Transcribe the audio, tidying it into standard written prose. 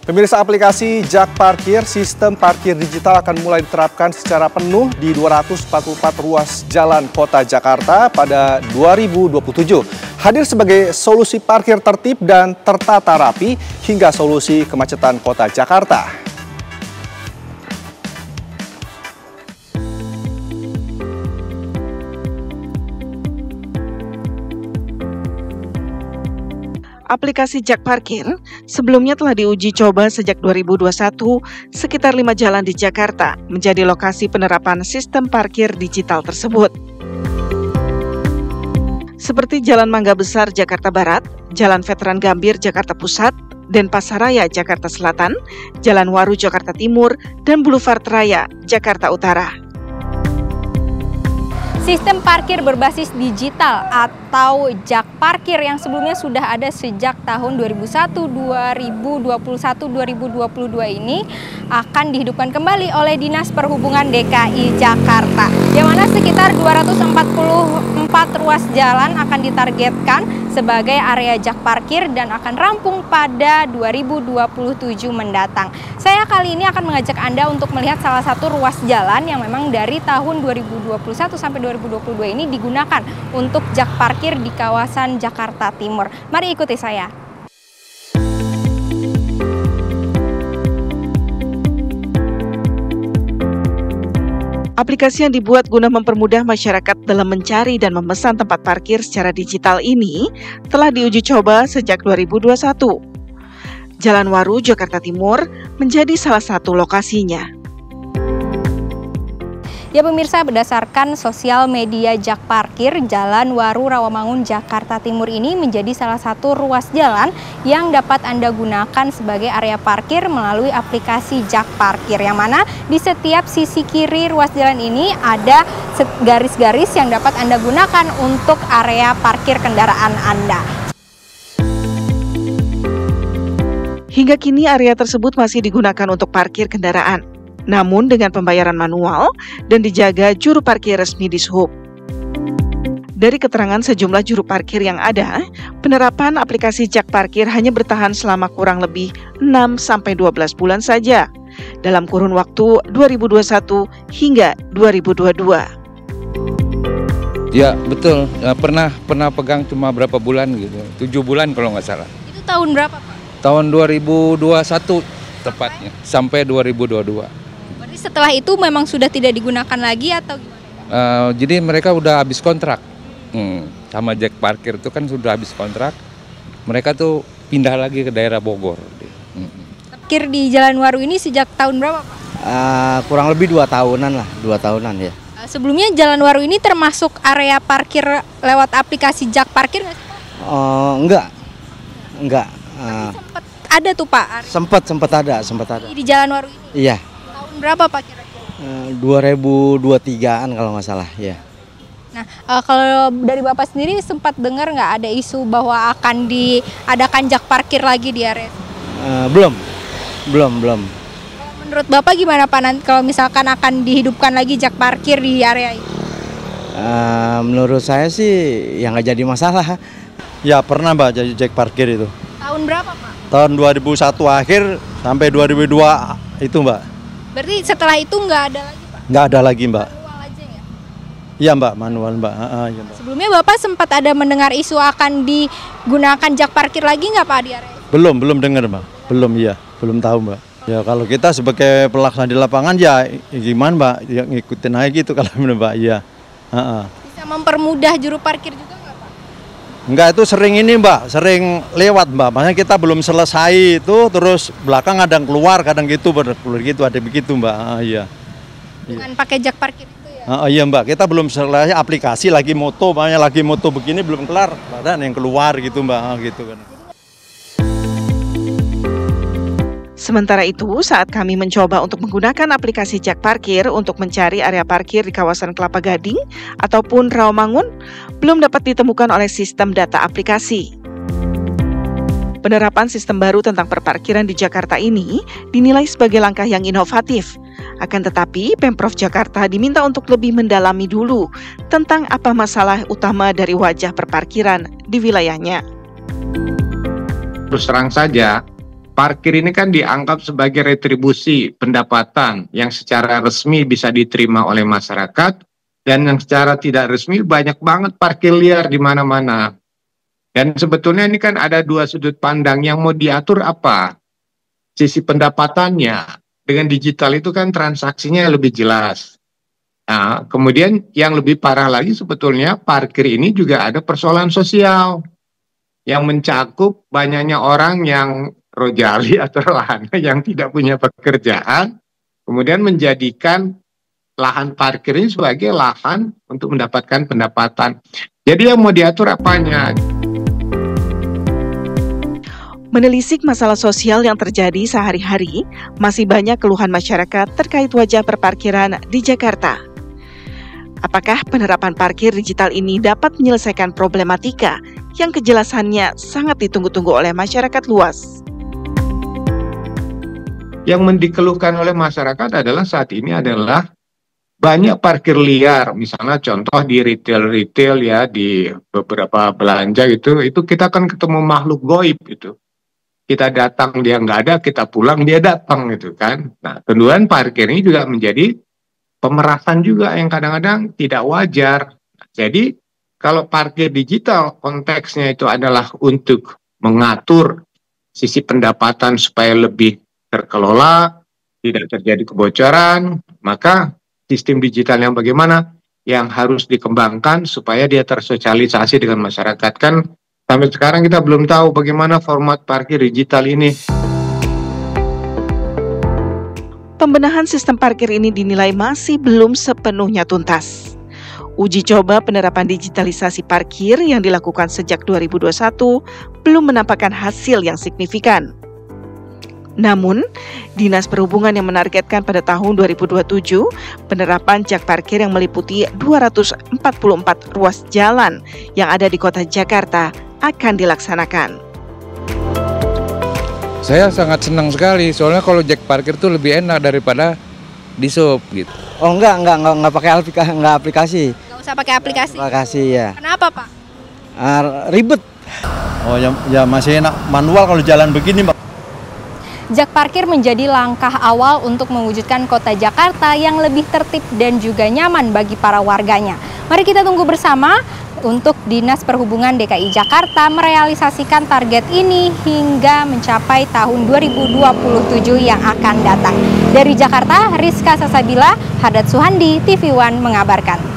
Pemirsa, aplikasi Jak Parkir, sistem parkir digital akan mulai diterapkan secara penuh di 244 ruas jalan kota Jakarta pada 2027. Hadir sebagai solusi parkir tertib dan tertata rapi hingga solusi kemacetan kota Jakarta. Aplikasi Jak Parkir sebelumnya telah diuji coba sejak 2021 sekitar 5 jalan di Jakarta menjadi lokasi penerapan sistem parkir digital tersebut. Seperti Jalan Mangga Besar Jakarta Barat, Jalan Veteran Gambir Jakarta Pusat, Denpasaraya Jakarta Selatan, Jalan Waru Jakarta Timur, dan Boulevard Raya Jakarta Utara. Sistem parkir berbasis digital atau Jak Parkir yang sebelumnya sudah ada sejak tahun 2001, 2021, 2022 ini akan dihidupkan kembali oleh Dinas Perhubungan DKI Jakarta. Yang mana sekitar 244 ruas jalan akan ditargetkan sebagai area Jak Parkir dan akan rampung pada 2027 mendatang. Saya kali ini akan mengajak Anda untuk melihat salah satu ruas jalan yang memang dari tahun 2021 sampai 2022 ini digunakan untuk Jak Parkir di kawasan Jakarta Timur. Mari ikuti saya. Aplikasi yang dibuat guna mempermudah masyarakat dalam mencari dan memesan tempat parkir secara digital ini telah diuji coba sejak 2021. Jalan Waru Jakarta Timur menjadi salah satu lokasinya. Ya pemirsa, berdasarkan sosial media Jak Parkir, Jalan Waru Rawamangun Jakarta Timur ini menjadi salah satu ruas jalan yang dapat Anda gunakan sebagai area parkir melalui aplikasi Jak Parkir. Yang mana di setiap sisi kiri ruas jalan ini ada garis-garis yang dapat Anda gunakan untuk area parkir kendaraan Anda. Hingga kini area tersebut masih digunakan untuk parkir kendaraan, namun dengan pembayaran manual dan dijaga juru parkir resmi Dishub. Dari keterangan sejumlah juru parkir yang ada, penerapan aplikasi Jak Parkir hanya bertahan selama kurang lebih 6-12 bulan saja, dalam kurun waktu 2021 hingga 2022. Ya betul, pernah pegang cuma berapa bulan gitu, 7 bulan kalau nggak salah. Itu tahun berapa Pak? Tahun 2021 tepatnya, sampai 2022. Berarti setelah itu memang sudah tidak digunakan lagi atau gimana? Jadi mereka udah habis kontrak sama Jak Parkir itu kan sudah habis kontrak. Mereka tuh pindah lagi ke daerah Bogor. Parkir di Jalan Waru ini sejak tahun berapa Pak? Kurang lebih 2 tahunan lah, 2 tahunan ya. Sebelumnya Jalan Waru ini termasuk area parkir lewat aplikasi Jak Parkir nggak sih Pak? Enggak. Sempat ada tuh Pak? Sempat ada. Di Jalan Waru ini? Iya. Tahun berapa Pak kira-kira? 2023-an kalau nggak salah ya. Nah, kalau dari Bapak sendiri sempat dengar nggak ada isu bahwa akan diadakan Jak Parkir lagi di area? Belum. Menurut Bapak gimana Pak nanti kalau misalkan akan dihidupkan lagi Jak Parkir di area ini? Menurut saya sih ya nggak jadi masalah. Ya pernah Mbak jadi Jak Parkir itu. Tahun berapa Pak? Tahun 2001 akhir sampai 2002 itu Mbak. Berarti setelah itu nggak ada lagi Pak? Nggak ada lagi Mbak. Manual aja ya? Iya Mbak, manual Mbak. Iya, Mbak. Sebelumnya Bapak sempat ada mendengar isu akan digunakan Jak Parkir lagi nggak Pak di area ini? Belum dengar Mbak. Belum tahu Mbak. Ya kalau kita sebagai pelaksana di lapangan ya gimana Mbak, ya ngikutin aja gitu kalau Mbak. Iya. Bisa mempermudah juru parkir juga nggak Pak? Enggak, itu sering ini Mbak, sering lewat Mbak. Makanya kita belum selesai itu terus belakang ada yang keluar kadang gitu, ada begitu Mbak. Iya. Dengan pakai Jak Parkir itu ya? Iya Mbak, kita belum selesai aplikasi lagi moto, makanya lagi moto begini belum kelar, ada yang keluar gitu Mbak, gitu kan. Sementara itu, saat kami mencoba untuk menggunakan aplikasi Jak Parkir untuk mencari area parkir di kawasan Kelapa Gading ataupun Rawamangun, belum dapat ditemukan oleh sistem data aplikasi. Penerapan sistem baru tentang perparkiran di Jakarta ini dinilai sebagai langkah yang inovatif. Akan tetapi, Pemprov Jakarta diminta untuk lebih mendalami dulu tentang apa masalah utama dari wajah perparkiran di wilayahnya. Terus terang saja, parkir ini kan dianggap sebagai retribusi pendapatan yang secara resmi bisa diterima oleh masyarakat, dan yang secara tidak resmi banyak banget parkir liar di mana-mana. Dan sebetulnya ini kan ada dua sudut pandang yang mau diatur apa? Sisi pendapatannya. Dengan digital itu kan transaksinya lebih jelas. Nah, kemudian yang lebih parah lagi sebetulnya parkir ini juga ada persoalan sosial yang mencakup banyaknya orang yang rojali atau lahana yang tidak punya pekerjaan, kemudian menjadikan lahan parkir ini sebagai lahan untuk mendapatkan pendapatan. Jadi yang mau diatur apanya? Menelisik masalah sosial yang terjadi sehari-hari, masih banyak keluhan masyarakat terkait wajah perparkiran di Jakarta. Apakah penerapan parkir digital ini dapat menyelesaikan problematika yang kejelasannya sangat ditunggu-tunggu oleh masyarakat luas? Yang dikeluhkan oleh masyarakat adalah saat ini adalah banyak parkir liar, misalnya contoh di retail ya, di beberapa belanja itu kita kan ketemu makhluk goib gitu. Kita datang dia nggak ada, kita pulang dia datang gitu kan. Nah, kemudian parkir ini juga menjadi pemerasan juga yang kadang-kadang tidak wajar. Jadi kalau parkir digital konteksnya itu adalah untuk mengatur sisi pendapatan supaya lebih terkelola, tidak terjadi kebocoran, maka sistem digital yang bagaimana yang harus dikembangkan supaya dia tersosialisasi dengan masyarakat. Kan sampai sekarang kita belum tahu bagaimana format parkir digital ini. Pembenahan sistem parkir ini dinilai masih belum sepenuhnya tuntas. Uji coba penerapan digitalisasi parkir yang dilakukan sejak 2021 belum menampakkan hasil yang signifikan. Namun, Dinas Perhubungan yang menargetkan pada tahun 2027 penerapan jak parkir yang meliputi 244 ruas jalan yang ada di kota Jakarta akan dilaksanakan. Saya sangat senang sekali, soalnya kalau jak parkir tuh lebih enak daripada di shop gitu. Oh enggak pakai aplikasi. Nggak usah pakai aplikasi. Aplikasi ya. Kenapa, Pak? Ribet. Oh ya masih enak manual kalau jalan begini, Mbak. Jak parkir menjadi langkah awal untuk mewujudkan kota Jakarta yang lebih tertib dan juga nyaman bagi para warganya. Mari kita tunggu bersama untuk Dinas Perhubungan DKI Jakarta merealisasikan target ini hingga mencapai tahun 2027 yang akan datang. Dari Jakarta, Rizka Sasabila, Hadat Suhandi, TV One mengabarkan.